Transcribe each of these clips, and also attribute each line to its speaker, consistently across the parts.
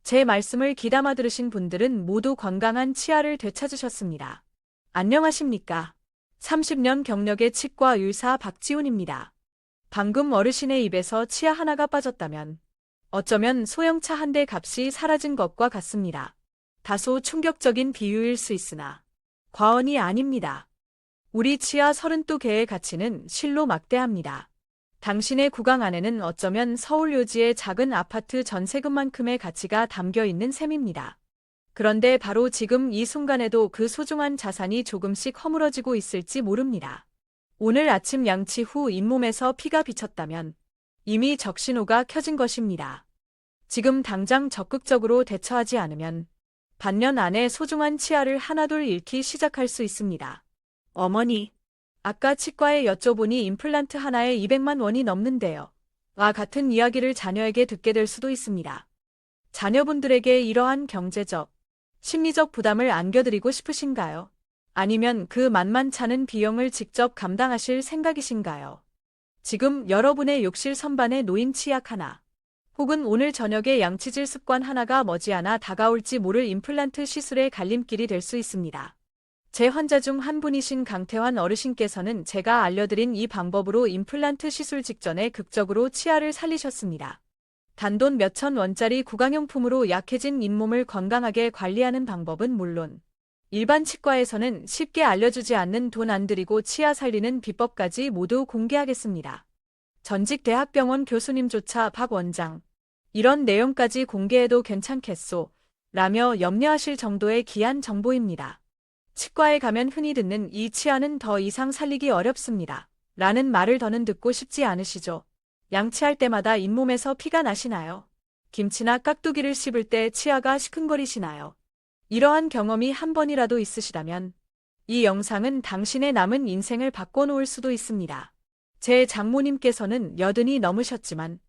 Speaker 1: 제 말씀을 귀담아 들으신 분들은 모두 건강한 치아를 되찾으셨습니다. 안녕하십니까? 30년 경력의 치과 의사 박지훈입니다. 방금 어르신의 입에서 치아 하나가 빠졌다면 어쩌면 소형차 한 대 값이 사라진 것과 같습니다. 다소 충격적인 비유일 수 있으나 과언이 아닙니다. 우리 치아 32개의 가치는 실로 막대합니다. 당신의 구강 안에는 어쩌면 서울 요지의 작은 아파트 전세금만큼의 가치가 담겨 있는 셈입니다. 그런데 바로 지금 이 순간에도 그 소중한 자산이 조금씩 허물어지고 있을지 모릅니다. 오늘 아침 양치 후 잇몸에서 피가 비쳤다면 이미 적신호가 켜진 것입니다. 지금 당장 적극적으로 대처하지 않으면 반년 안에 소중한 치아를 하나둘 잃기 시작할 수 있습니다. 어머니, 아까 치과에 여쭤보니 임플란트 하나에 200만 원이 넘는데요. 와 같은 이야기를 자녀에게 듣게 될 수도 있습니다. 자녀분들에게 이러한 경제적, 심리적 부담을 안겨드리고 싶으신가요? 아니면 그 만만찮은 비용을 직접 감당하실 생각이신가요? 지금 여러분의 욕실 선반에 놓인 치약 하나, 혹은 오늘 저녁에 양치질 습관 하나가 머지않아 다가올지 모를 임플란트 시술의 갈림길이 될 수 있습니다. 제 환자 중 한 분이신 강태환 어르신께서는 제가 알려드린 이 방법으로 임플란트 시술 직전에 극적으로 치아를 살리셨습니다. 단돈 몇천 원짜리 구강용품으로 약해진 잇몸을 건강하게 관리하는 방법은 물론 일반 치과에서는 쉽게 알려주지 않는 돈 안 들이고 치아 살리는 비법까지 모두 공개하겠습니다. 전직 대학병원 교수님조차 박 원장, 이런 내용까지 공개해도 괜찮겠소? 라며 염려하실 정도의 귀한 정보입니다. 치과에 가면 흔히 듣는 이 치아는 더 이상 살리기 어렵습니다. 라는 말을 더는 듣고 싶지 않으시죠? 양치할 때마다 잇몸에서 피가 나시나요? 김치나 깍두기를 씹을 때 치아가 시큰거리시나요? 이러한 경험이 한 번이라도 있으시다면 이 영상은 당신의 남은 인생을 바꿔놓을 수도 있습니다. 제 장모님께서는 80이 넘으셨지만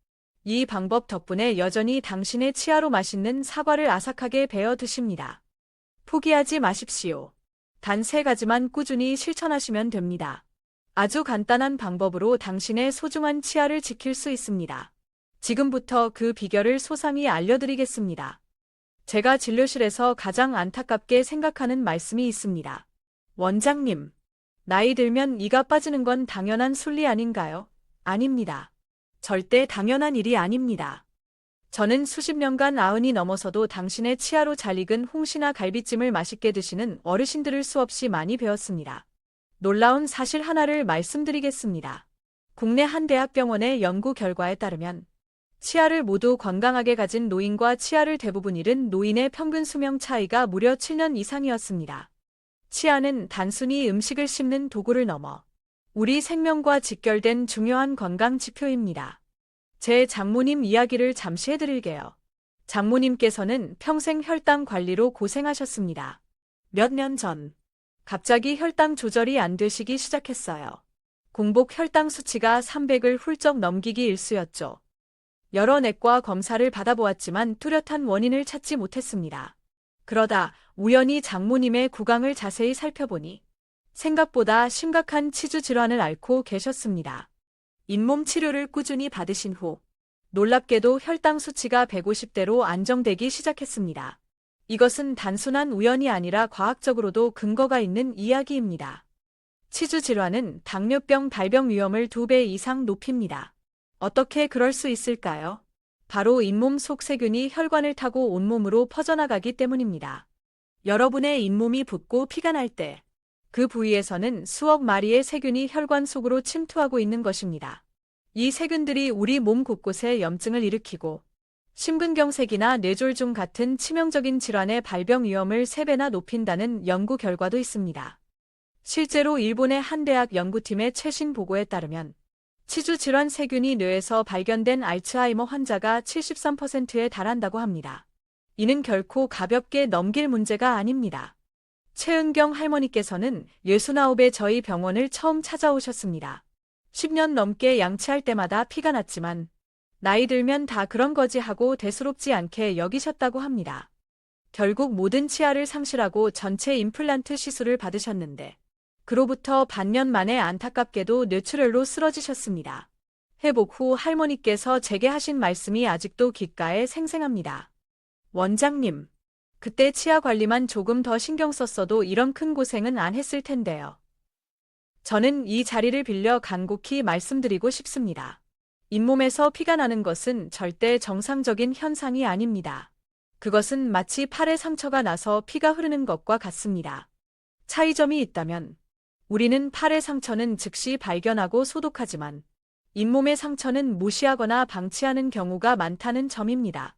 Speaker 1: 이 방법 덕분에 여전히 당신의 치아로 맛있는 사과를 아삭하게 베어 드십니다. 포기하지 마십시오. 단 3가지만 꾸준히 실천하시면 됩니다. 아주 간단한 방법으로 당신의 소중한 치아를 지킬 수 있습니다. 지금부터 그 비결을 소상히 알려드리겠습니다. 제가 진료실에서 가장 안타깝게 생각하는 말씀이 있습니다. 원장님, 나이 들면 이가 빠지는 건 당연한 순리 아닌가요? 아닙니다. 절대 당연한 일이 아닙니다. 저는 수십 년간 90이 넘어서도 당신의 치아로 잘 익은 홍시나 갈비찜을 맛있게 드시는 어르신들을 수없이 많이 배웠습니다. 놀라운 사실 하나를 말씀드리겠습니다. 국내 한 대학병원의 연구 결과에 따르면 치아를 모두 건강하게 가진 노인과 치아를 대부분 잃은 노인의 평균 수명 차이가 무려 7년 이상이었습니다. 치아는 단순히 음식을 씹는 도구를 넘어 우리 생명과 직결된 중요한 건강 지표입니다. 제 장모님 이야기를 잠시 해드릴게요. 장모님께서는 평생 혈당 관리로 고생하셨습니다. 몇 년 전, 갑자기 혈당 조절이 안 되시기 시작했어요. 공복 혈당 수치가 300을 훌쩍 넘기기 일쑤였죠. 여러 내과 검사를 받아보았지만 뚜렷한 원인을 찾지 못했습니다. 그러다 우연히 장모님의 구강을 자세히 살펴보니 생각보다 심각한 치주 질환을 앓고 계셨습니다. 잇몸 치료를 꾸준히 받으신 후 놀랍게도 혈당 수치가 150대로 안정되기 시작했습니다. 이것은 단순한 우연이 아니라 과학적으로도 근거가 있는 이야기입니다. 치주 질환은 당뇨병 발병 위험을 2배 이상 높입니다. 어떻게 그럴 수 있을까요? 바로 잇몸 속 세균이 혈관을 타고 온몸으로 퍼져나가기 때문입니다. 여러분의 잇몸이 붓고 피가 날 때 그 부위에서는 수억 마리의 세균이 혈관 속으로 침투하고 있는 것입니다. 이 세균들이 우리 몸 곳곳에 염증을 일으키고 심근경색이나 뇌졸중 같은 치명적인 질환의 발병 위험을 3배나 높인다는 연구 결과도 있습니다. 실제로 일본의 한 대학 연구팀의 최신 보고에 따르면 치주 질환 세균이 뇌에서 발견된 알츠하이머 환자가 73%에 달한다고 합니다. 이는 결코 가볍게 넘길 문제가 아닙니다. 최은경 할머니께서는 69에 저희 병원을 처음 찾아오셨습니다. 10년 넘게 양치할 때마다 피가 났지만 나이 들면 다 그런 거지 하고 대수롭지 않게 여기셨다고 합니다. 결국 모든 치아를 상실하고 전체 임플란트 시술을 받으셨는데 그로부터 반년 만에 안타깝게도 뇌출혈로 쓰러지셨습니다. 회복 후 할머니께서 제게 하신 말씀이 아직도 귓가에 생생합니다. 원장님, 그때 치아 관리만 조금 더 신경 썼어도 이런 큰 고생은 안 했을 텐데요. 저는 이 자리를 빌려 간곡히 말씀드리고 싶습니다. 잇몸에서 피가 나는 것은 절대 정상적인 현상이 아닙니다. 그것은 마치 팔에 상처가 나서 피가 흐르는 것과 같습니다. 차이점이 있다면 우리는 팔의 상처는 즉시 발견하고 소독하지만 잇몸의 상처는 무시하거나 방치하는 경우가 많다는 점입니다.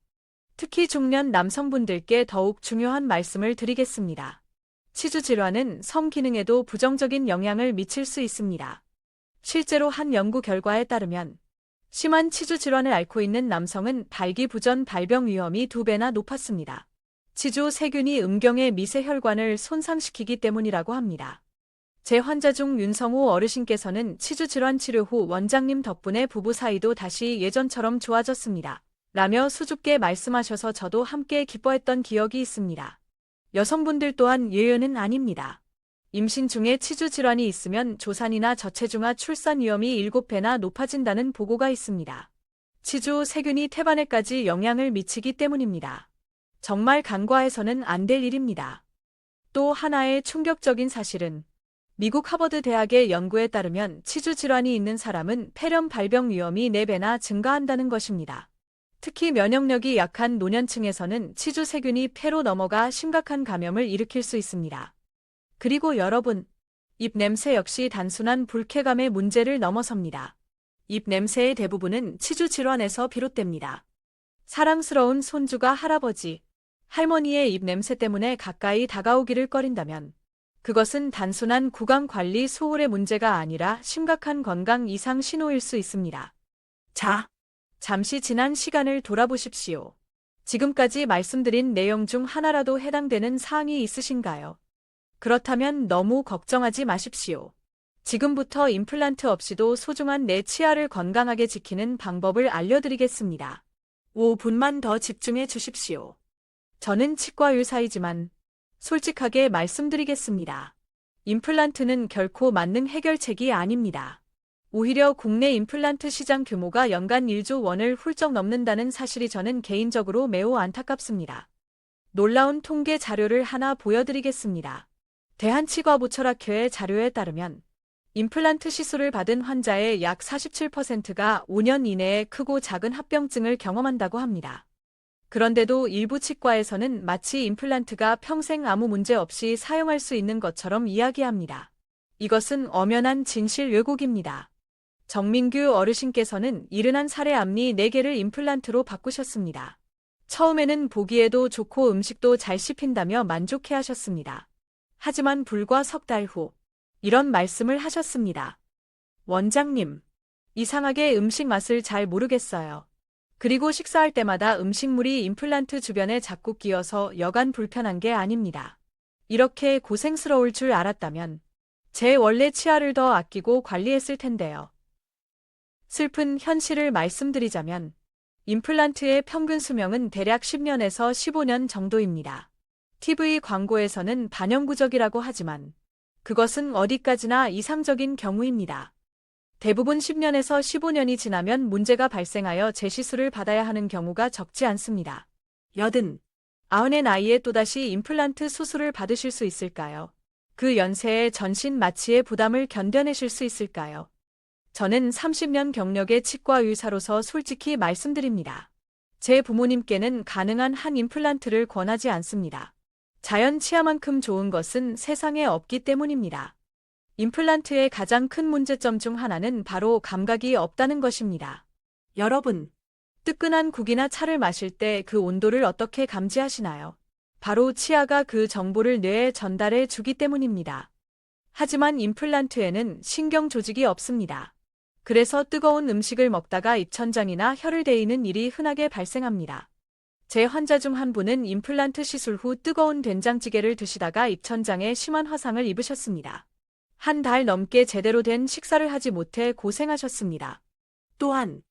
Speaker 1: 특히 중년 남성분들께 더욱 중요한 말씀을 드리겠습니다. 치주 질환은 성 기능에도 부정적인 영향을 미칠 수 있습니다. 실제로 한 연구 결과에 따르면 심한 치주 질환을 앓고 있는 남성은 발기부전 발병 위험이 2배나 높았습니다. 치주 세균이 음경의 미세혈관을 손상시키기 때문이라고 합니다. 제 환자 중 윤성호 어르신께서는 치주 질환 치료 후 원장님 덕분에 부부 사이도 다시 예전처럼 좋아졌습니다. 라며 수줍게 말씀하셔서 저도 함께 기뻐했던 기억이 있습니다. 여성분들 또한 예외는 아닙니다. 임신 중에 치주 질환이 있으면 조산이나 저체중아 출산 위험이 7배나 높아진다는 보고가 있습니다. 치주 세균이 태반에까지 영향을 미치기 때문입니다. 정말 간과해서는 안 될 일입니다. 또 하나의 충격적인 사실은 미국 하버드 대학의 연구에 따르면 치주 질환이 있는 사람은 폐렴 발병 위험이 4배나 증가한다는 것입니다. 특히 면역력이 약한 노년층에서는 치주 세균이 폐로 넘어가 심각한 감염을 일으킬 수 있습니다. 그리고 여러분, 입 냄새 역시 단순한 불쾌감의 문제를 넘어섭니다. 입 냄새의 대부분은 치주 질환에서 비롯됩니다. 사랑스러운 손주가 할아버지, 할머니의 입 냄새 때문에 가까이 다가오기를 꺼린다면 그것은 단순한 구강 관리 소홀의 문제가 아니라 심각한 건강 이상 신호일 수 있습니다. 자, 잠시 지난 시간을 돌아보십시오. 지금까지 말씀드린 내용 중 하나라도 해당되는 사항이 있으신가요? 그렇다면 너무 걱정하지 마십시오. 지금부터 임플란트 없이도 소중한 내 치아를 건강하게 지키는 방법을 알려드리겠습니다. 5분만 더 집중해 주십시오. 저는 치과 의사이지만 솔직하게 말씀드리겠습니다. 임플란트는 결코 만능 해결책이 아닙니다. 오히려 국내 임플란트 시장 규모가 연간 1조 원을 훌쩍 넘는다는 사실이 저는 개인적으로 매우 안타깝습니다. 놀라운 통계 자료를 하나 보여드리겠습니다. 대한치과보철학회의 자료에 따르면 임플란트 시술을 받은 환자의 약 47%가 5년 이내에 크고 작은 합병증을 경험한다고 합니다. 그런데도 일부 치과에서는 마치 임플란트가 평생 아무 문제 없이 사용할 수 있는 것처럼 이야기합니다. 이것은 엄연한 진실 왜곡입니다. 정민규 어르신께서는 71살의 앞니 4개를 임플란트로 바꾸셨습니다. 처음에는 보기에도 좋고 음식도 잘 씹힌다며 만족해하셨습니다. 하지만 불과 석 달 후 이런 말씀을 하셨습니다. 원장님, 이상하게 음식 맛을 잘 모르겠어요. 그리고 식사할 때마다 음식물이 임플란트 주변에 자꾸 끼어서 여간 불편한 게 아닙니다. 이렇게 고생스러울 줄 알았다면 제 원래 치아를 더 아끼고 관리했을 텐데요. 슬픈 현실을 말씀드리자면 임플란트의 평균 수명은 대략 10년에서 15년 정도입니다. TV 광고에서는 반영구적이라고 하지만 그것은 어디까지나 이상적인 경우입니다. 대부분 10년에서 15년이 지나면 문제가 발생하여 재시술을 받아야 하는 경우가 적지 않습니다. 89의 나이에 또다시 임플란트 수술을 받으실 수 있을까요? 그 연세에 전신 마취의 부담을 견뎌내실 수 있을까요? 저는 30년 경력의 치과 의사로서 솔직히 말씀드립니다. 제 부모님께는 가능한 한 임플란트를 권하지 않습니다. 자연 치아만큼 좋은 것은 세상에 없기 때문입니다. 임플란트의 가장 큰 문제점 중 하나는 바로 감각이 없다는 것입니다. 여러분, 뜨끈한 국이나 차를 마실 때 그 온도를 어떻게 감지하시나요? 바로 치아가 그 정보를 뇌에 전달해 주기 때문입니다. 하지만 임플란트에는 신경 조직이 없습니다. 그래서 뜨거운 음식을 먹다가 입천장이나 혀를 데이는 일이 흔하게 발생합니다. 제 환자 중 한 분은 임플란트 시술 후 뜨거운 된장찌개를 드시다가 입천장에 심한 화상을 입으셨습니다. 한 달 넘게 제대로 된 식사를 하지 못해 고생하셨습니다. 또한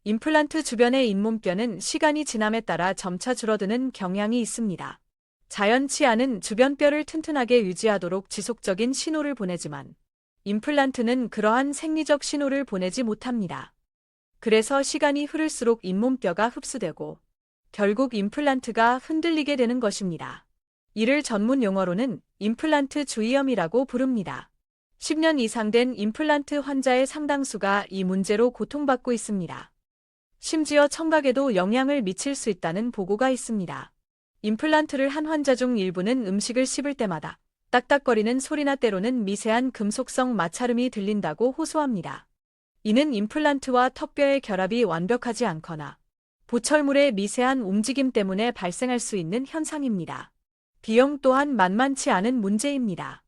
Speaker 1: 임플란트 주변의 잇몸뼈는 시간이 지남에 따라 점차 줄어드는 경향이 있습니다. 자연 치아는 주변 뼈를 튼튼하게 유지하도록 지속적인 신호를 보내지만 임플란트는 그러한 생리적 신호를 보내지 못합니다. 그래서 시간이 흐를수록 잇몸뼈가 흡수되고 결국 임플란트가 흔들리게 되는 것입니다. 이를 전문 용어로는 임플란트 주의염이라고 부릅니다. 10년 이상 된 임플란트 환자의 상당수가 이 문제로 고통받고 있습니다. 심지어 청각에도 영향을 미칠 수 있다는 보고가 있습니다. 임플란트를 한 환자 중 일부는 음식을 씹을 때마다 딱딱거리는 소리나 때로는 미세한 금속성 마찰음이 들린다고 호소합니다. 이는 임플란트와 턱뼈의 결합이 완벽하지 않거나 보철물의 미세한 움직임 때문에 발생할 수 있는 현상입니다. 비용 또한 만만치 않은 문제입니다.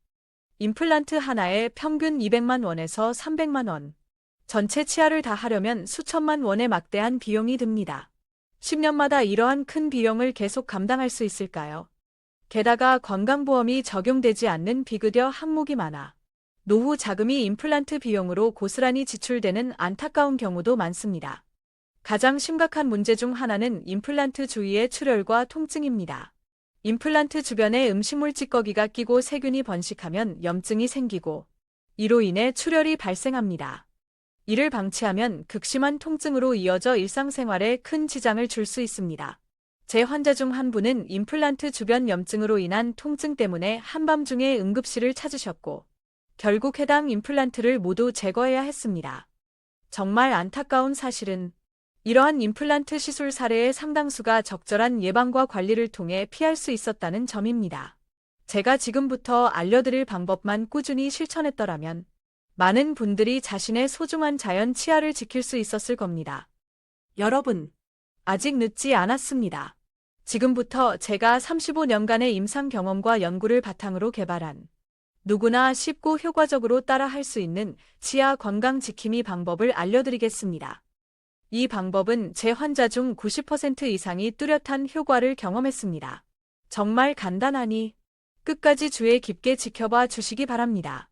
Speaker 1: 임플란트 하나에 평균 200만 원에서 300만 원. 전체 치아를 다 하려면 수천만 원의 막대한 비용이 듭니다. 10년마다 이러한 큰 비용을 계속 감당할 수 있을까요? 게다가 건강보험이 적용되지 않는 비급여 항목이 많아 노후 자금이 임플란트 비용으로 고스란히 지출되는 안타까운 경우도 많습니다. 가장 심각한 문제 중 하나는 임플란트 주위의 출혈과 통증입니다. 임플란트 주변에 음식물 찌꺼기가 끼고 세균이 번식하면 염증이 생기고 이로 인해 출혈이 발생합니다. 이를 방치하면 극심한 통증으로 이어져 일상생활에 큰 지장을 줄 수 있습니다. 제 환자 중 한 분은 임플란트 주변 염증으로 인한 통증 때문에 한밤중에 응급실을 찾으셨고 결국 해당 임플란트를 모두 제거해야 했습니다. 정말 안타까운 사실은 이러한 임플란트 시술 사례의 상당수가 적절한 예방과 관리를 통해 피할 수 있었다는 점입니다. 제가 지금부터 알려드릴 방법만 꾸준히 실천했더라면 많은 분들이 자신의 소중한 자연 치아를 지킬 수 있었을 겁니다. 여러분, 아직 늦지 않았습니다. 지금부터 제가 35년간의 임상 경험과 연구를 바탕으로 개발한 누구나 쉽고 효과적으로 따라 할 수 있는 치아 건강 지킴이 방법을 알려드리겠습니다. 이 방법은 제 환자 중 90% 이상이 뚜렷한 효과를 경험했습니다. 정말 간단하니 끝까지 주의 깊게 지켜봐 주시기 바랍니다.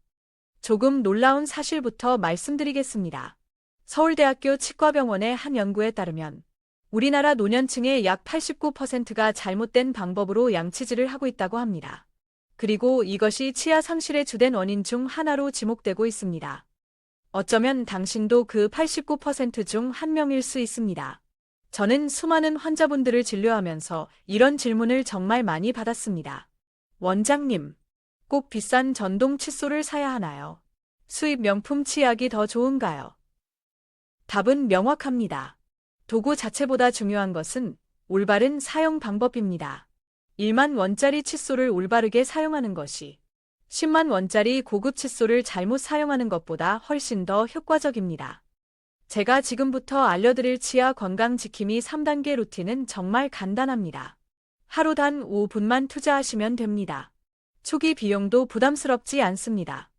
Speaker 1: 조금 놀라운 사실부터 말씀드리겠습니다. 서울대학교 치과병원의 한 연구에 따르면 우리나라 노년층의 약 89%가 잘못된 방법으로 양치질을 하고 있다고 합니다. 그리고 이것이 치아 상실의 주된 원인 중 하나로 지목되고 있습니다. 어쩌면 당신도 그 89% 중 한 명일 수 있습니다. 저는 수많은 환자분들을 진료하면서 이런 질문을 정말 많이 받았습니다. 원장님, 꼭 비싼 전동 칫솔을 사야 하나요? 수입 명품 치약이 더 좋은가요? 답은 명확합니다. 도구 자체보다 중요한 것은 올바른 사용 방법입니다. 1만 원짜리 칫솔을 올바르게 사용하는 것이 10만 원짜리 고급 칫솔을 잘못 사용하는 것보다 훨씬 더 효과적입니다. 제가 지금부터 알려드릴 치아 건강 지킴이 3단계 루틴은 정말 간단합니다. 하루 단 5분만 투자하시면 됩니다. 초기 비용도 부담스럽지 않습니다.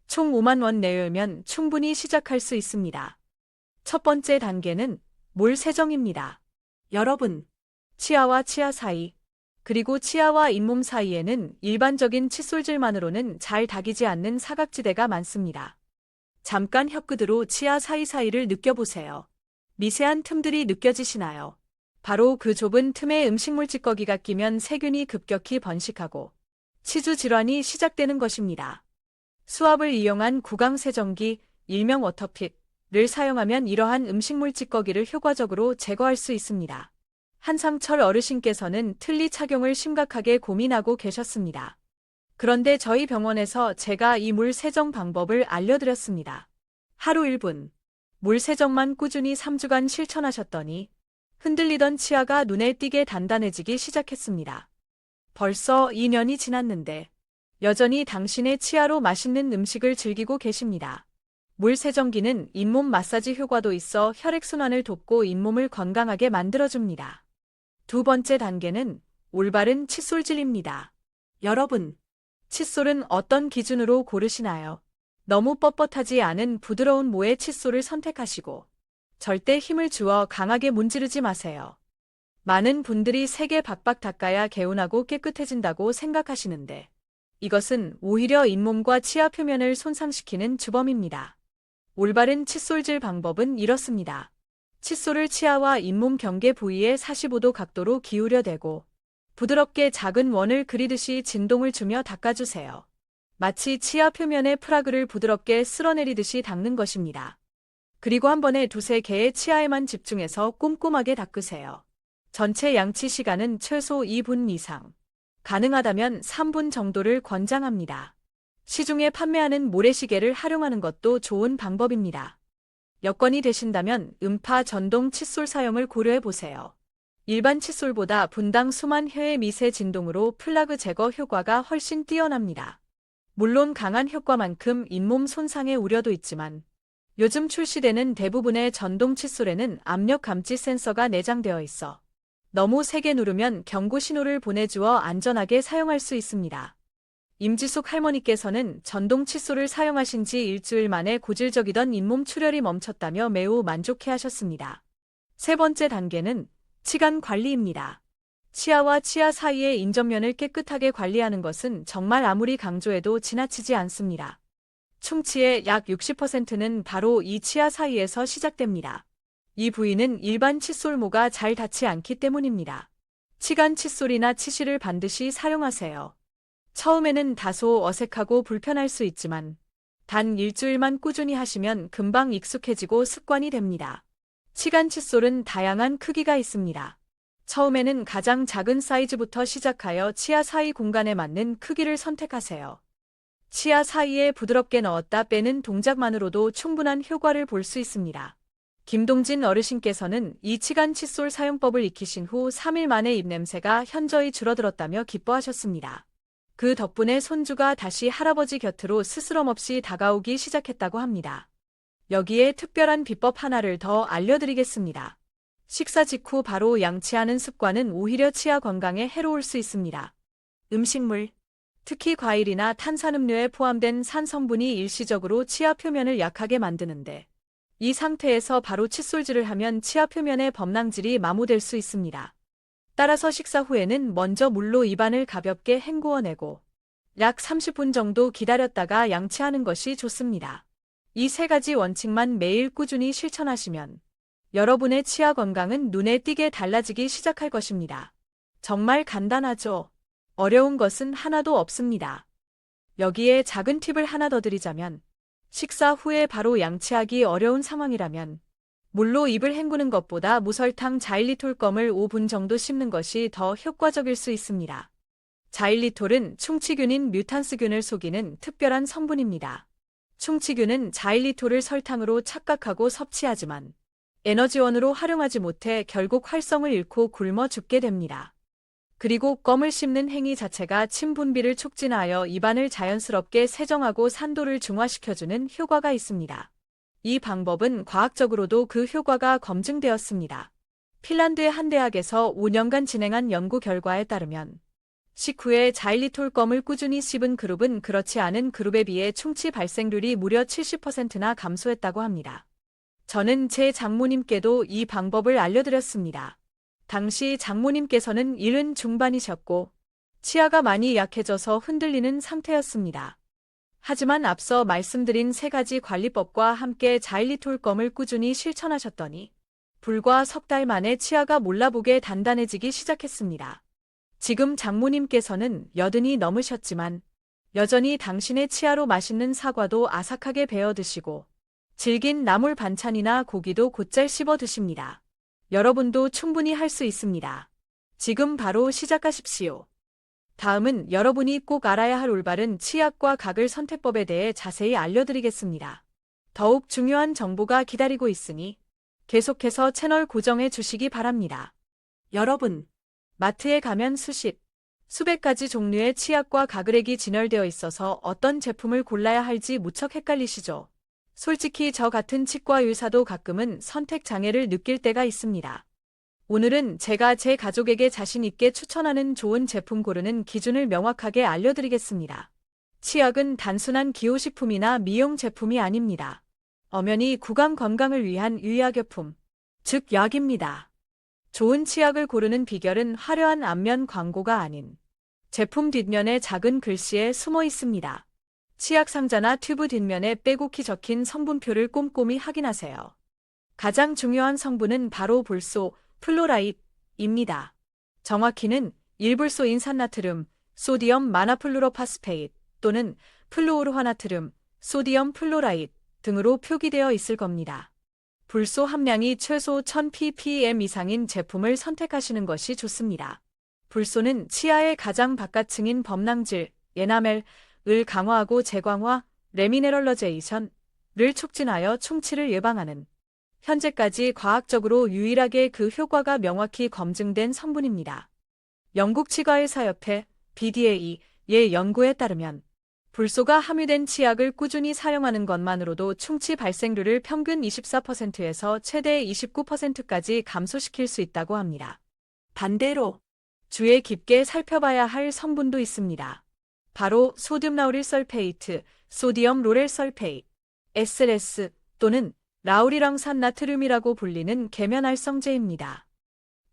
Speaker 1: 총 5만 원 내외면 충분히 시작할 수 있습니다. 첫 번째 단계는 물 세정입니다. 여러분, 치아와 치아 사이, 그리고 치아와 잇몸 사이에는 일반적인 칫솔질만으로는 잘 닦이지 않는 사각지대가 많습니다. 잠깐 혀끝으로 치아 사이사이를 느껴보세요. 미세한 틈들이 느껴지시나요? 바로 그 좁은 틈에 음식물 찌꺼기가 끼면 세균이 급격히 번식하고 치주 질환이 시작되는 것입니다. 수압을 이용한 구강 세정기, 일명 워터픽을 사용하면 이러한 음식물 찌꺼기를 효과적으로 제거할 수 있습니다. 한상철 어르신께서는 틀니 착용을 심각하게 고민하고 계셨습니다. 그런데 저희 병원에서 제가 이 물 세정 방법을 알려드렸습니다. 하루 1분, 물 세정만 꾸준히 3주간 실천하셨더니 흔들리던 치아가 눈에 띄게 단단해지기 시작했습니다. 벌써 2년이 지났는데 여전히 당신의 치아로 맛있는 음식을 즐기고 계십니다. 물 세정기는 잇몸 마사지 효과도 있어 혈액순환을 돕고 잇몸을 건강하게 만들어줍니다. 두 번째 단계는 올바른 칫솔질입니다. 여러분, 칫솔은 어떤 기준으로 고르시나요? 너무 뻣뻣하지 않은 부드러운 모의 칫솔을 선택하시고 절대 힘을 주어 강하게 문지르지 마세요. 많은 분들이 세게 박박 닦아야 개운하고 깨끗해진다고 생각하시는데 이것은 오히려 잇몸과 치아 표면을 손상시키는 주범입니다. 올바른 칫솔질 방법은 이렇습니다. 칫솔을 치아와 잇몸 경계 부위에 45도 각도로 기울여 대고 부드럽게 작은 원을 그리듯이 진동을 주며 닦아주세요. 마치 치아 표면의 프라그를 부드럽게 쓸어내리듯이 닦는 것입니다. 그리고 한 번에 두세 개의 치아에만 집중해서 꼼꼼하게 닦으세요. 전체 양치 시간은 최소 2분 이상. 가능하다면 3분 정도를 권장합니다. 시중에 판매하는 모래시계를 활용하는 것도 좋은 방법입니다. 여건이 되신다면 음파 전동 칫솔 사용을 고려해 보세요. 일반 칫솔보다 분당 수만 회의 미세 진동으로 플라그 제거 효과가 훨씬 뛰어납니다. 물론 강한 효과만큼 잇몸 손상의 우려도 있지만 요즘 출시되는 대부분의 전동 칫솔에는 압력 감지 센서가 내장되어 있어 너무 세게 누르면 경고 신호를 보내주어 안전하게 사용할 수 있습니다. 임지숙 할머니께서는 전동 칫솔을 사용하신 지 일주일 만에 고질적이던 잇몸 출혈이 멈췄다며 매우 만족해 하셨습니다. 세 번째 단계는 치간 관리입니다. 치아와 치아 사이의 인접면을 깨끗하게 관리하는 것은 정말 아무리 강조해도 지나치지 않습니다. 충치의 약 60%는 바로 이 치아 사이에서 시작됩니다. 이 부위는 일반 칫솔모가 잘 닿지 않기 때문입니다. 치간 칫솔이나 치실을 반드시 사용하세요. 처음에는 다소 어색하고 불편할 수 있지만 단 일주일만 꾸준히 하시면 금방 익숙해지고 습관이 됩니다. 치간 칫솔은 다양한 크기가 있습니다. 처음에는 가장 작은 사이즈부터 시작하여 치아 사이 공간에 맞는 크기를 선택하세요. 치아 사이에 부드럽게 넣었다 빼는 동작만으로도 충분한 효과를 볼 수 있습니다. 김동진 어르신께서는 이 치간 칫솔 사용법을 익히신 후 3일 만에 입냄새가 현저히 줄어들었다며 기뻐하셨습니다. 그 덕분에 손주가 다시 할아버지 곁으로 스스럼 없이 다가오기 시작했다고 합니다. 여기에 특별한 비법 하나를 더 알려드리겠습니다. 식사 직후 바로 양치하는 습관은 오히려 치아 건강에 해로울 수 있습니다. 음식물, 특히 과일이나 탄산음료에 포함된 산 성분이 일시적으로 치아 표면을 약하게 만드는데 이 상태에서 바로 칫솔질을 하면 치아 표면의 범랑질이 마모될 수 있습니다. 따라서 식사 후에는 먼저 물로 입안을 가볍게 헹구어내고 약 30분 정도 기다렸다가 양치하는 것이 좋습니다. 이 세 가지 원칙만 매일 꾸준히 실천하시면 여러분의 치아 건강은 눈에 띄게 달라지기 시작할 것입니다. 정말 간단하죠? 어려운 것은 하나도 없습니다. 여기에 작은 팁을 하나 더 드리자면 식사 후에 바로 양치하기 어려운 상황이라면 물로 입을 헹구는 것보다 무설탕 자일리톨 껌을 5분 정도 씹는 것이 더 효과적일 수 있습니다. 자일리톨은 충치균인 뮤탄스균을 속이는 특별한 성분입니다. 충치균은 자일리톨을 설탕으로 착각하고 섭취하지만 에너지원으로 활용하지 못해 결국 활성을 잃고 굶어 죽게 됩니다. 그리고 껌을 씹는 행위 자체가 침 분비를 촉진하여 입안을 자연스럽게 세정하고 산도를 중화시켜주는 효과가 있습니다. 이 방법은 과학적으로도 그 효과가 검증되었습니다. 핀란드의 한 대학에서 5년간 진행한 연구 결과에 따르면 식후에 자일리톨 껌을 꾸준히 씹은 그룹은 그렇지 않은 그룹에 비해 충치 발생률이 무려 70%나 감소했다고 합니다. 저는 제 장모님께도 이 방법을 알려드렸습니다. 당시 장모님께서는 70 중반이셨고 치아가 많이 약해져서 흔들리는 상태였습니다. 하지만 앞서 말씀드린 세 가지 관리법과 함께 자일리톨 껌을 꾸준히 실천하셨더니 불과 석 달 만에 치아가 몰라보게 단단해지기 시작했습니다. 지금 장모님께서는 80이 넘으셨지만 여전히 당신의 치아로 맛있는 사과도 아삭하게 베어 드시고 질긴 나물 반찬이나 고기도 곧잘 씹어 드십니다. 여러분도 충분히 할 수 있습니다. 지금 바로 시작하십시오. 다음은 여러분이 꼭 알아야 할 올바른 치약과 각을 선택법에 대해 자세히 알려드리겠습니다. 더욱 중요한 정보가 기다리고 있으니 계속해서 채널 고정해 주시기 바랍니다. 여러분, 마트에 가면 수백 가지 종류의 치약과 가글액이 진열되어 있어서 어떤 제품을 골라야 할지 무척 헷갈리시죠? 솔직히 저 같은 치과 의사도 가끔은 선택 장애를 느낄 때가 있습니다. 오늘은 제가 제 가족에게 자신 있게 추천하는 좋은 제품 고르는 기준을 명확하게 알려드리겠습니다. 치약은 단순한 기호식품이나 미용 제품이 아닙니다. 엄연히 구강 건강을 위한 의약여품, 즉 약입니다. 좋은 치약을 고르는 비결은 화려한 앞면 광고가 아닌 제품 뒷면의 작은 글씨에 숨어 있습니다. 치약 상자나 튜브 뒷면에 빼곡히 적힌 성분표를 꼼꼼히 확인하세요. 가장 중요한 성분은 바로 볼소, 플로라이드입니다. 정확히는 일불소인 산나트륨, 소디엄 마나플루로파스페이트 또는 플루오르화나트륨, 소디엄 플로라이드 등으로 표기되어 있을 겁니다. 불소 함량이 최소 1000ppm 이상인 제품을 선택하시는 것이 좋습니다. 불소는 치아의 가장 바깥층인 범랑질, 에나멜을 강화하고 재광화, 레미네럴러제이션을 촉진하여 충치를 예방하는 현재까지 과학적으로 유일하게 그 효과가 명확히 검증된 성분입니다. 영국 치과의사협회 BDA의 연구에 따르면 불소가 함유된 치약을 꾸준히 사용하는 것만으로도 충치 발생률을 평균 24%에서 최대 29%까지 감소시킬 수 있다고 합니다. 반대로 주의 깊게 살펴봐야 할 성분도 있습니다. 바로 소듐 라우릴 설페이트, 소디엄 로렐 설페이트, SLS 또는 라우리랑산 나트륨이라고 불리는 계면활성제입니다.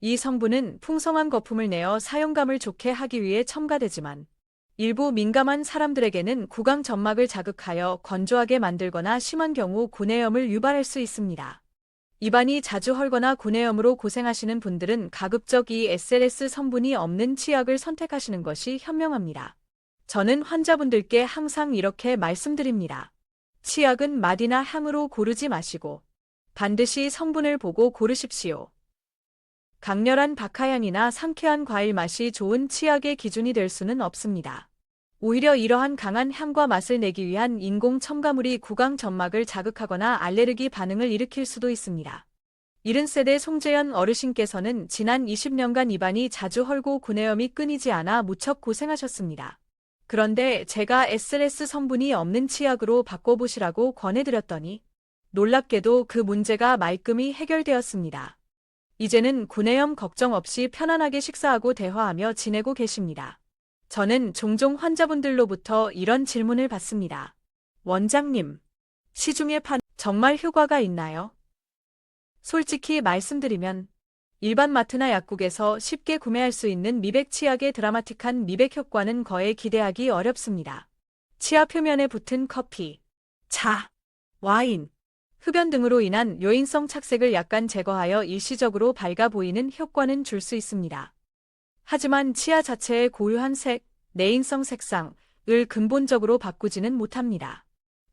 Speaker 1: 이 성분은 풍성한 거품을 내어 사용감을 좋게 하기 위해 첨가되지만 일부 민감한 사람들에게는 구강 점막을 자극하여 건조하게 만들거나 심한 경우 구내염을 유발할 수 있습니다. 입안이 자주 헐거나 구내염으로 고생하시는 분들은 가급적 이 SLS 성분이 없는 치약을 선택하시는 것이 현명합니다. 저는 환자분들께 항상 이렇게 말씀드립니다. 치약은 맛이나 향으로 고르지 마시고 반드시 성분을 보고 고르십시오. 강렬한 박하향이나 상쾌한 과일 맛이 좋은 치약의 기준이 될 수는 없습니다. 오히려 이러한 강한 향과 맛을 내기 위한 인공 첨가물이 구강 점막을 자극하거나 알레르기 반응을 일으킬 수도 있습니다. 70세대 송재현 어르신께서는 지난 20년간 입안이 자주 헐고 구내염이 끊이지 않아 무척 고생하셨습니다. 그런데 제가 SLS 성분이 없는 치약으로 바꿔보시라고 권해드렸더니 놀랍게도 그 문제가 말끔히 해결되었습니다. 이제는 구내염 걱정 없이 편안하게 식사하고 대화하며 지내고 계십니다. 저는 종종 환자분들로부터 이런 질문을 받습니다. 원장님, 시중에 정말 효과가 있나요? 솔직히 말씀드리면 일반 마트나 약국에서 쉽게 구매할 수 있는 미백 치약의 드라마틱한 미백 효과는 거의 기대하기 어렵습니다. 치아 표면에 붙은 커피, 차, 와인, 흡연 등으로 인한 요인성 착색을 약간 제거하여 일시적으로 밝아 보이는 효과는 줄 수 있습니다. 하지만 치아 자체의 고유한 색, 내인성 색상을 근본적으로 바꾸지는 못합니다.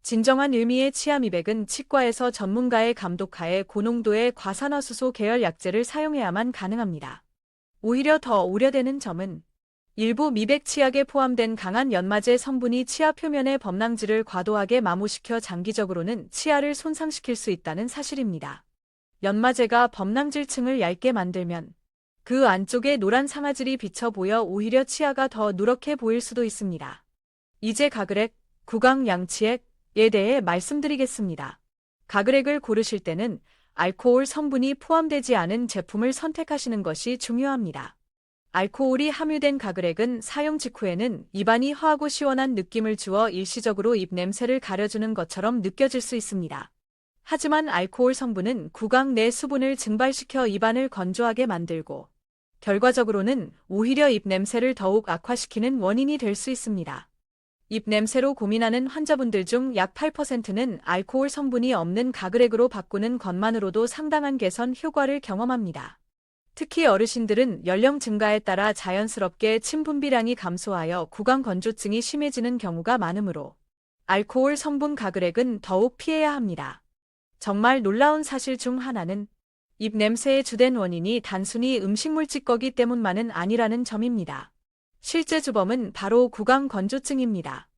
Speaker 1: 진정한 의미의 치아 미백은 치과에서 전문가의 감독하에 고농도의 과산화수소 계열 약제를 사용해야만 가능합니다. 오히려 더 우려되는 점은 일부 미백 치약에 포함된 강한 연마제 성분이 치아 표면의 범랑질을 과도하게 마모시켜 장기적으로는 치아를 손상시킬 수 있다는 사실입니다. 연마제가 범랑질층을 얇게 만들면 그 안쪽에 노란 상아질이 비쳐 보여 오히려 치아가 더 누렇게 보일 수도 있습니다. 이제 가그렉, 구강 양치액에 대해 말씀드리겠습니다. 가그렉을 고르실 때는 알코올 성분이 포함되지 않은 제품을 선택하시는 것이 중요합니다. 알코올이 함유된 가그렉은 사용 직후에는 입안이 허하고 시원한 느낌을 주어 일시적으로 입 냄새를 가려주는 것처럼 느껴질 수 있습니다. 하지만 알코올 성분은 구강 내 수분을 증발시켜 입안을 건조하게 만들고 결과적으로는 오히려 입 냄새를 더욱 악화시키는 원인이 될 수 있습니다. 입 냄새로 고민하는 환자분들 중 약 8%는 알코올 성분이 없는 가그렉으로 바꾸는 것만으로도 상당한 개선 효과를 경험합니다. 특히 어르신들은 연령 증가에 따라 자연스럽게 침 분비량이 감소하여 구강 건조증이 심해지는 경우가 많으므로 알코올 성분 가그렉은 더욱 피해야 합니다. 정말 놀라운 사실 중 하나는 입 냄새의 주된 원인이 단순히 음식물 찌꺼기 때문만은 아니라는 점입니다. 실제 주범은 바로 구강 건조증입니다.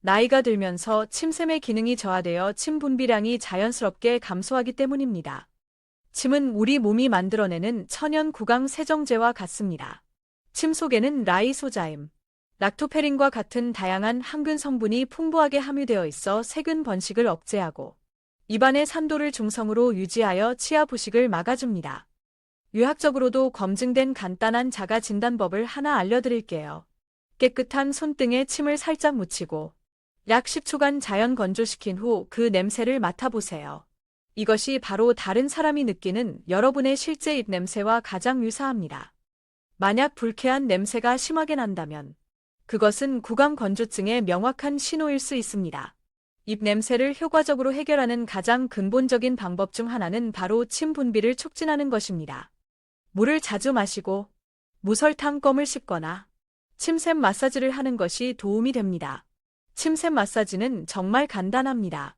Speaker 1: 나이가 들면서 침샘의 기능이 저하되어 침 분비량이 자연스럽게 감소하기 때문입니다. 침은 우리 몸이 만들어내는 천연 구강 세정제와 같습니다. 침 속에는 라이소자임, 락토페린과 같은 다양한 항균 성분이 풍부하게 함유되어 있어 세균 번식을 억제하고 입안의 산도를 중성으로 유지하여 치아 부식을 막아줍니다. 유학적으로도 검증된 간단한 자가 진단법을 하나 알려드릴게요. 깨끗한 손등에 침을 살짝 묻히고 약 10초간 자연 건조시킨 후 그 냄새를 맡아보세요. 이것이 바로 다른 사람이 느끼는 여러분의 실제 입 냄새와 가장 유사합니다. 만약 불쾌한 냄새가 심하게 난다면 그것은 구강 건조증의 명확한 신호일 수 있습니다. 입 냄새를 효과적으로 해결하는 가장 근본적인 방법 중 하나는 바로 침 분비를 촉진하는 것입니다. 물을 자주 마시고 무설탕 껌을 씹거나 침샘 마사지를 하는 것이 도움이 됩니다. 침샘 마사지는 정말 간단합니다.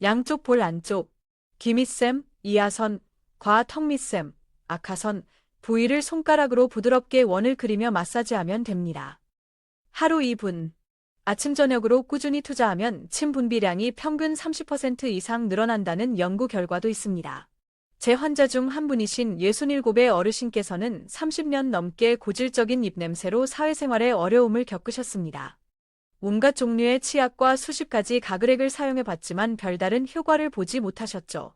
Speaker 1: 양쪽 볼 안쪽, 귀밑샘, 이하선, 과턱 밑샘, 악하선, 부위를 손가락으로 부드럽게 원을 그리며 마사지하면 됩니다. 하루 2분. 아침 저녁으로 꾸준히 투자하면 침 분비량이 평균 30% 이상 늘어난다는 연구 결과도 있습니다. 제 환자 중 한 분이신 67의 어르신께서는 30년 넘게 고질적인 입냄새로 사회생활에 어려움을 겪으셨습니다. 온갖 종류의 치약과 수십 가지 가글액을 사용해봤지만 별다른 효과를 보지 못하셨죠.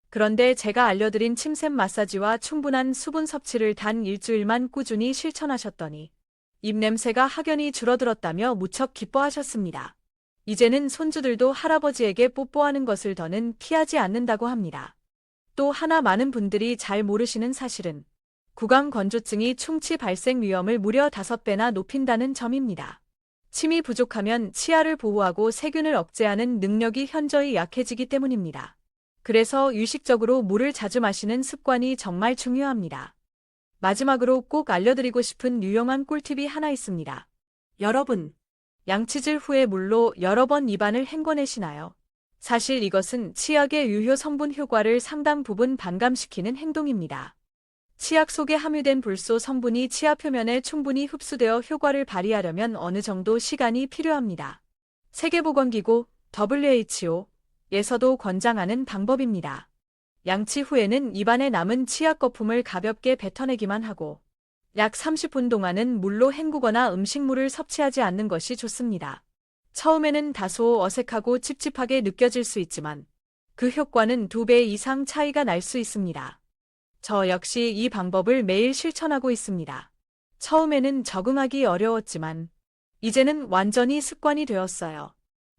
Speaker 1: 그런데 제가 알려드린 침샘 마사지와 충분한 수분 섭취를 단 일주일만 꾸준히 실천하셨더니 입냄새가 확연히 줄어들었다며 무척 기뻐하셨습니다. 이제는 손주들도 할아버지에게 뽀뽀하는 것을 더는 피하지 않는다고 합니다. 또 하나 많은 분들이 잘 모르시는 사실은 구강 건조증이 충치 발생 위험을 무려 5배나 높인다는 점입니다. 침이 부족하면 치아를 보호하고 세균을 억제하는 능력이 현저히 약해지기 때문입니다. 그래서 유식적으로 물을 자주 마시는 습관이 정말 중요합니다. 마지막으로 꼭 알려드리고 싶은 유용한 꿀팁이 하나 있습니다. 여러분, 양치질 후에 물로 여러 번 입안을 헹궈내시나요? 사실 이것은 치약의 유효 성분 효과를 상당 부분 반감시키는 행동입니다. 치약 속에 함유된 불소 성분이 치아 표면에 충분히 흡수되어 효과를 발휘하려면 어느 정도 시간이 필요합니다. 세계보건기구 WHO에서도 권장하는 방법입니다. 양치 후에는 입안에 남은 치약 거품을 가볍게 뱉어내기만 하고 약 30분 동안은 물로 헹구거나 음식물을 섭취하지 않는 것이 좋습니다. 처음에는 다소 어색하고 찝찝하게 느껴질 수 있지만 그 효과는 2배 이상 차이가 날 수 있습니다. 저 역시 이 방법을 매일 실천하고 있습니다. 처음에는 적응하기 어려웠지만 이제는 완전히 습관이 되었어요.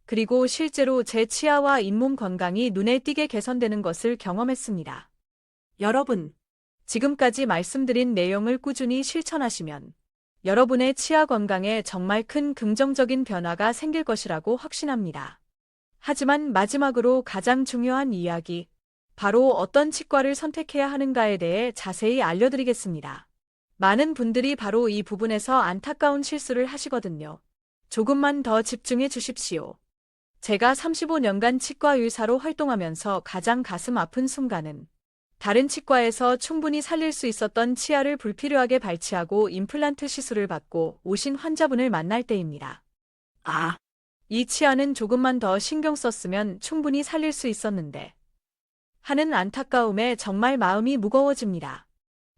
Speaker 1: 그리고 실제로 제 치아와 잇몸 건강이 눈에 띄게 개선되는 것을 경험했습니다. 여러분, 지금까지 말씀드린 내용을 꾸준히 실천하시면 여러분의 치아 건강에 정말 큰 긍정적인 변화가 생길 것이라고 확신합니다. 하지만 마지막으로 가장 중요한 이야기, 바로 어떤 치과를 선택해야 하는가에 대해 자세히 알려드리겠습니다. 많은 분들이 바로 이 부분에서 안타까운 실수를 하시거든요. 조금만 더 집중해 주십시오. 제가 35년간 치과 의사로 활동하면서 가장 가슴 아픈 순간은 다른 치과에서 충분히 살릴 수 있었던 치아를 불필요하게 발치하고 임플란트 시술을 받고 오신 환자분을 만날 때입니다. 이 치아는 조금만 더 신경 썼으면 충분히 살릴 수 있었는데 하는 안타까움에 정말 마음이 무거워집니다.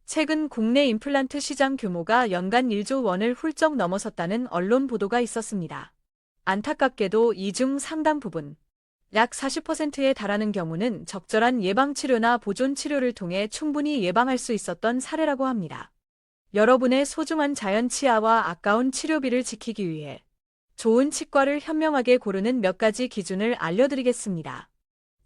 Speaker 1: 최근 국내 임플란트 시장 규모가 연간 1조 원을 훌쩍 넘어섰다는 언론 보도가 있었습니다. 안타깝게도 이 중 상당 부분, 약 40%에 달하는 경우는 적절한 예방치료나 보존치료를 통해 충분히 예방할 수 있었던 사례라고 합니다. 여러분의 소중한 자연 치아와 아까운 치료비를 지키기 위해 좋은 치과를 현명하게 고르는 몇 가지 기준을 알려드리겠습니다.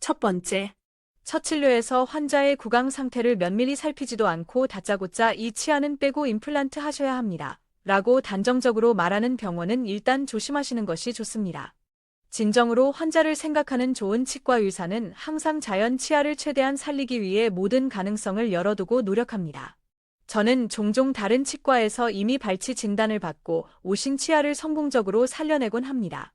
Speaker 1: 첫 번째, 첫 진료에서 환자의 구강 상태를 면밀히 살피지도 않고 다짜고짜 이 치아는 빼고 임플란트 하셔야 합니다. 라고 단정적으로 말하는 병원은 일단 조심하시는 것이 좋습니다. 진정으로 환자를 생각하는 좋은 치과 의사는 항상 자연 치아를 최대한 살리기 위해 모든 가능성을 열어두고 노력합니다. 저는 종종 다른 치과에서 이미 발치 진단을 받고 오신 치아를 성공적으로 살려내곤 합니다.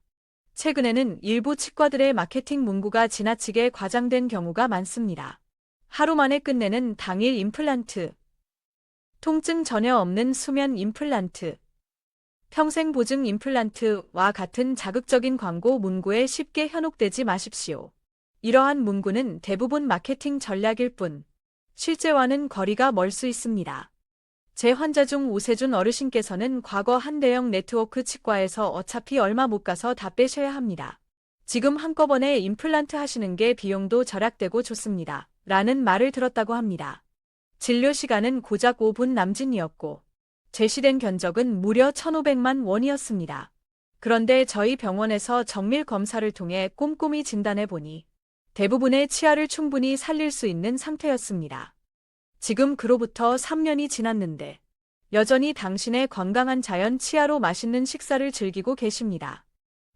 Speaker 1: 최근에는 일부 치과들의 마케팅 문구가 지나치게 과장된 경우가 많습니다. 하루 만에 끝내는 당일 임플란트, 통증 전혀 없는 수면 임플란트, 평생 보증 임플란트와 같은 자극적인 광고 문구에 쉽게 현혹되지 마십시오. 이러한 문구는 대부분 마케팅 전략일 뿐 실제와는 거리가 멀 수 있습니다. 제 환자 중 오세준 어르신께서는 과거 한 대형 네트워크 치과에서 어차피 얼마 못 가서 다 빼셔야 합니다. 지금 한꺼번에 임플란트 하시는 게 비용도 절약되고 좋습니다. 라는 말을 들었다고 합니다. 진료 시간은 고작 5분 남짓이었고 제시된 견적은 무려 1,500만 원이었습니다. 그런데 저희 병원에서 정밀 검사를 통해 꼼꼼히 진단해 보니 대부분의 치아를 충분히 살릴 수 있는 상태였습니다. 지금 그로부터 3년이 지났는데 여전히 당신의 건강한 자연 치아로 맛있는 식사를 즐기고 계십니다.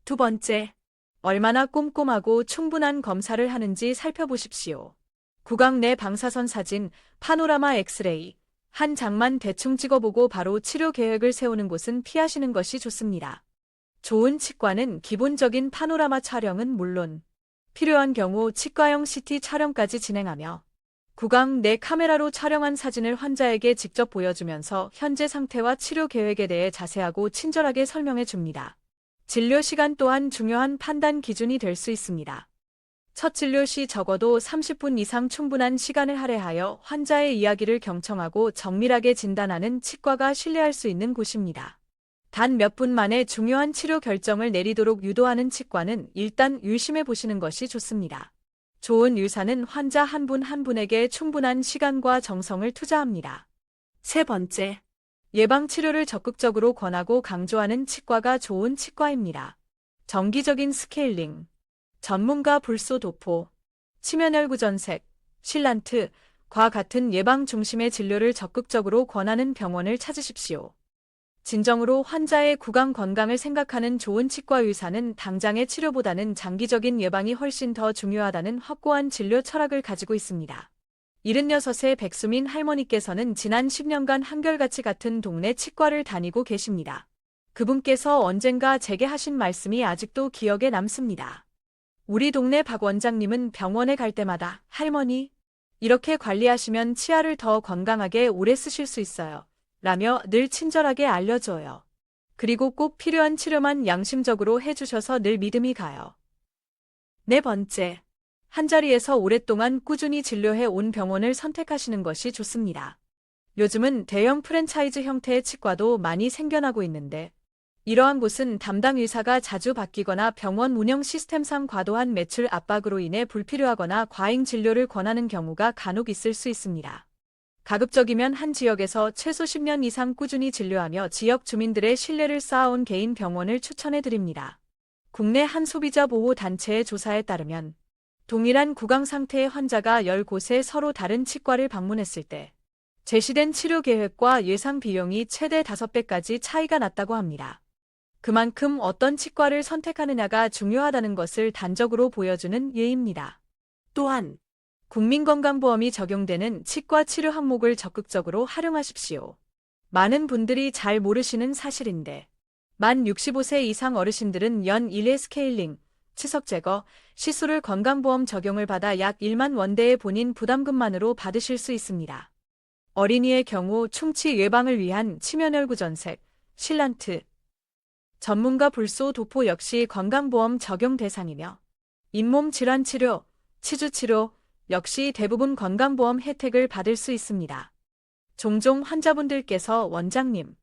Speaker 1: 두 번째, 얼마나 꼼꼼하고 충분한 검사를 하는지 살펴보십시오. 구강 내 방사선 사진, 파노라마 엑스레이, 한 장만 대충 찍어보고 바로 치료 계획을 세우는 곳은 피하시는 것이 좋습니다. 좋은 치과는 기본적인 파노라마 촬영은 물론 필요한 경우 치과형 CT 촬영까지 진행하며 구강 내 카메라로 촬영한 사진을 환자에게 직접 보여주면서 현재 상태와 치료 계획에 대해 자세하고 친절하게 설명해 줍니다. 진료 시간 또한 중요한 판단 기준이 될 수 있습니다. 첫 진료 시 적어도 30분 이상 충분한 시간을 할애하여 환자의 이야기를 경청하고 정밀하게 진단하는 치과가 신뢰할 수 있는 곳입니다. 단 몇 분 만에 중요한 치료 결정을 내리도록 유도하는 치과는 일단 유심해 보시는 것이 좋습니다. 좋은 의사는 환자 한 분 한 분에게 충분한 시간과 정성을 투자합니다. 세 번째, 예방 치료를 적극적으로 권하고 강조하는 치과가 좋은 치과입니다. 정기적인 스케일링, 전문가 불소 도포, 치면혈구 전색, 실란트과 같은 예방 중심의 진료를 적극적으로 권하는 병원을 찾으십시오. 진정으로 환자의 구강 건강을 생각하는 좋은 치과 의사는 당장의 치료보다는 장기적인 예방이 훨씬 더 중요하다는 확고한 진료 철학을 가지고 있습니다. 76세 백수민 할머니께서는 지난 10년간 한결같이 같은 동네 치과를 다니고 계십니다. 그분께서 언젠가 제게 하신 말씀이 아직도 기억에 남습니다. 우리 동네 박 원장님은 병원에 갈 때마다 할머니, 이렇게 관리하시면 치아를 더 건강하게 오래 쓰실 수 있어요. 라며 늘 친절하게 알려줘요. 그리고 꼭 필요한 치료만 양심적으로 해주셔서 늘 믿음이 가요. 네 번째, 한자리에서 오랫동안 꾸준히 진료해 온 병원을 선택하시는 것이 좋습니다. 요즘은 대형 프랜차이즈 형태의 치과도 많이 생겨나고 있는데, 이러한 곳은 담당 의사가 자주 바뀌거나 병원 운영 시스템상 과도한 매출 압박으로 인해 불필요하거나 과잉 진료를 권하는 경우가 간혹 있을 수 있습니다. 가급적이면 한 지역에서 최소 10년 이상 꾸준히 진료하며 지역 주민들의 신뢰를 쌓아온 개인 병원을 추천해 드립니다. 국내 한 소비자 보호 단체의 조사에 따르면 동일한 구강 상태의 환자가 10곳에 서로 다른 치과를 방문했을 때 제시된 치료 계획과 예상 비용이 최대 5배까지 차이가 났다고 합니다. 그만큼 어떤 치과를 선택하느냐가 중요하다는 것을 단적으로 보여주는 예입니다. 또한 국민건강보험이 적용되는 치과 치료 항목을 적극적으로 활용하십시오. 많은 분들이 잘 모르시는 사실인데 만 65세 이상 어르신들은 연 1회 스케일링, 치석 제거, 시술을 건강보험 적용을 받아 약 1만 원대의 본인 부담금만으로 받으실 수 있습니다. 어린이의 경우 충치 예방을 위한 치면혈구 전색, 실란트, 전문가 불소 도포 역시 건강보험 적용 대상이며 잇몸 질환 치료, 치주 치료 역시 대부분 건강보험 혜택을 받을 수 있습니다. 종종 환자분들께서 원장님,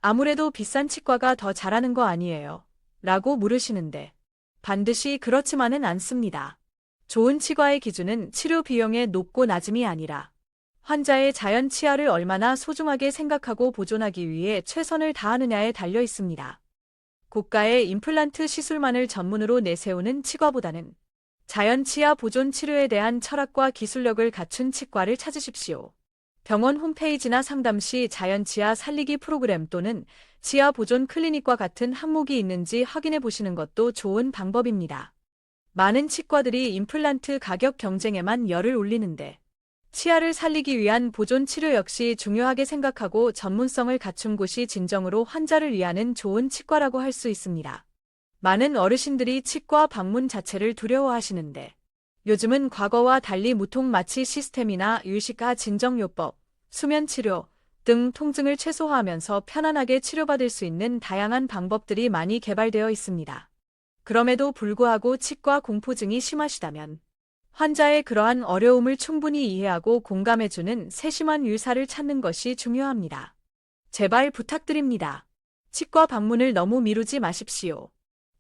Speaker 1: 아무래도 비싼 치과가 더 잘하는 거 아니에요? 라고 물으시는데 반드시 그렇지만은 않습니다. 좋은 치과의 기준은 치료 비용의 높고 낮음이 아니라 환자의 자연 치아를 얼마나 소중하게 생각하고 보존하기 위해 최선을 다하느냐에 달려 있습니다. 고가의 임플란트 시술만을 전문으로 내세우는 치과보다는 자연 치아 보존 치료에 대한 철학과 기술력을 갖춘 치과를 찾으십시오. 병원 홈페이지나 상담 시 자연 치아 살리기 프로그램 또는 치아 보존 클리닉과 같은 항목이 있는지 확인해 보시는 것도 좋은 방법입니다. 많은 치과들이 임플란트 가격 경쟁에만 열을 올리는데 치아를 살리기 위한 보존 치료 역시 중요하게 생각하고 전문성을 갖춘 곳이 진정으로 환자를 위하는 좋은 치과라고 할 수 있습니다. 많은 어르신들이 치과 방문 자체를 두려워하시는데 요즘은 과거와 달리 무통 마취 시스템이나 유식화 진정요법, 수면치료 등 통증을 최소화하면서 편안하게 치료받을 수 있는 다양한 방법들이 많이 개발되어 있습니다. 그럼에도 불구하고 치과 공포증이 심하시다면 환자의 그러한 어려움을 충분히 이해하고 공감해주는 세심한 의사를 찾는 것이 중요합니다. 제발 부탁드립니다. 치과 방문을 너무 미루지 마십시오.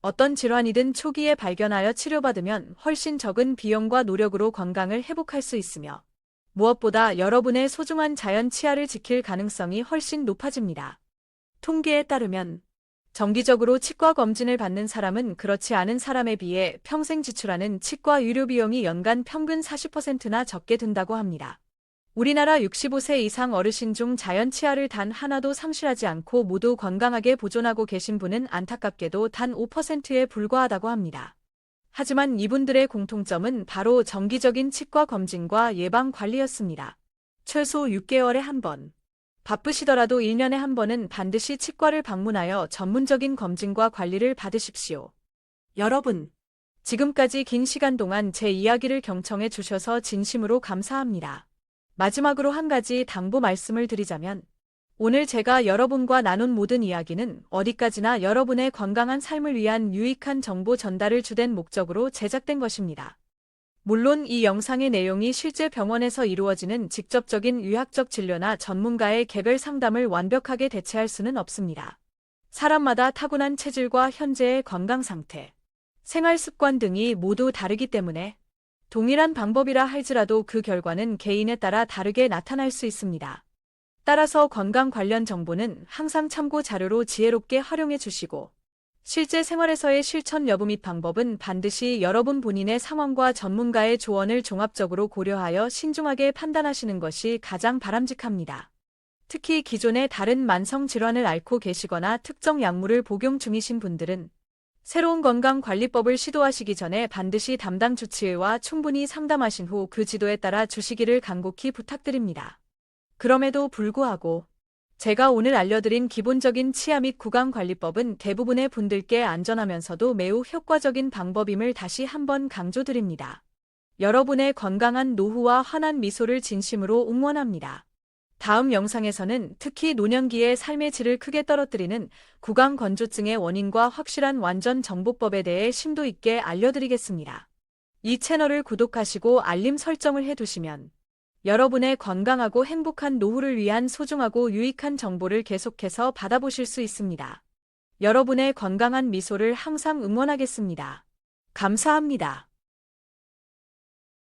Speaker 1: 어떤 질환이든 초기에 발견하여 치료받으면 훨씬 적은 비용과 노력으로 건강을 회복할 수 있으며 무엇보다 여러분의 소중한 자연 치아를 지킬 가능성이 훨씬 높아집니다. 통계에 따르면 정기적으로 치과 검진을 받는 사람은 그렇지 않은 사람에 비해 평생 지출하는 치과 의료 비용이 연간 평균 40%나 적게 든다고 합니다. 우리나라 65세 이상 어르신 중 자연 치아를 단 하나도 상실하지 않고 모두 건강하게 보존하고 계신 분은 안타깝게도 단 5%에 불과하다고 합니다. 하지만 이분들의 공통점은 바로 정기적인 치과 검진과 예방 관리였습니다. 최소 6개월에 한 번. 바쁘시더라도 1년에 한 번은 반드시 치과를 방문하여 전문적인 검진과 관리를 받으십시오. 여러분, 지금까지 긴 시간 동안 제 이야기를 경청해 주셔서 진심으로 감사합니다. 마지막으로 한 가지 당부 말씀을 드리자면, 오늘 제가 여러분과 나눈 모든 이야기는 어디까지나 여러분의 건강한 삶을 위한 유익한 정보 전달을 주된 목적으로 제작된 것입니다. 물론 이 영상의 내용이 실제 병원에서 이루어지는 직접적인 의학적 진료나 전문가의 개별 상담을 완벽하게 대체할 수는 없습니다. 사람마다 타고난 체질과 현재의 건강 상태, 생활 습관 등이 모두 다르기 때문에 동일한 방법이라 할지라도 그 결과는 개인에 따라 다르게 나타날 수 있습니다. 따라서 건강 관련 정보는 항상 참고 자료로 지혜롭게 활용해 주시고, 실제 생활에서의 실천 여부 및 방법은 반드시 여러분 본인의 상황과 전문가의 조언을 종합적으로 고려하여 신중하게 판단하시는 것이 가장 바람직합니다. 특히 기존의 다른 만성 질환을 앓고 계시거나 특정 약물을 복용 중이신 분들은 새로운 건강관리법을 시도하시기 전에 반드시 담당 주치의와 충분히 상담하신 후 그 지도에 따라 주시기를 간곡히 부탁드립니다. 그럼에도 불구하고 제가 오늘 알려드린 기본적인 치아 및 구강관리법은 대부분의 분들께 안전하면서도 매우 효과적인 방법임을 다시 한번 강조드립니다. 여러분의 건강한 노후와 환한 미소를 진심으로 응원합니다. 다음 영상에서는 특히 노년기의 삶의 질을 크게 떨어뜨리는 구강 건조증의 원인과 확실한 완전 정복법에 대해 심도 있게 알려드리겠습니다. 이 채널을 구독하시고 알림 설정을 해두시면 여러분의 건강하고 행복한 노후를 위한 소중하고 유익한 정보를 계속해서 받아보실 수 있습니다. 여러분의 건강한 미소를 항상 응원하겠습니다. 감사합니다.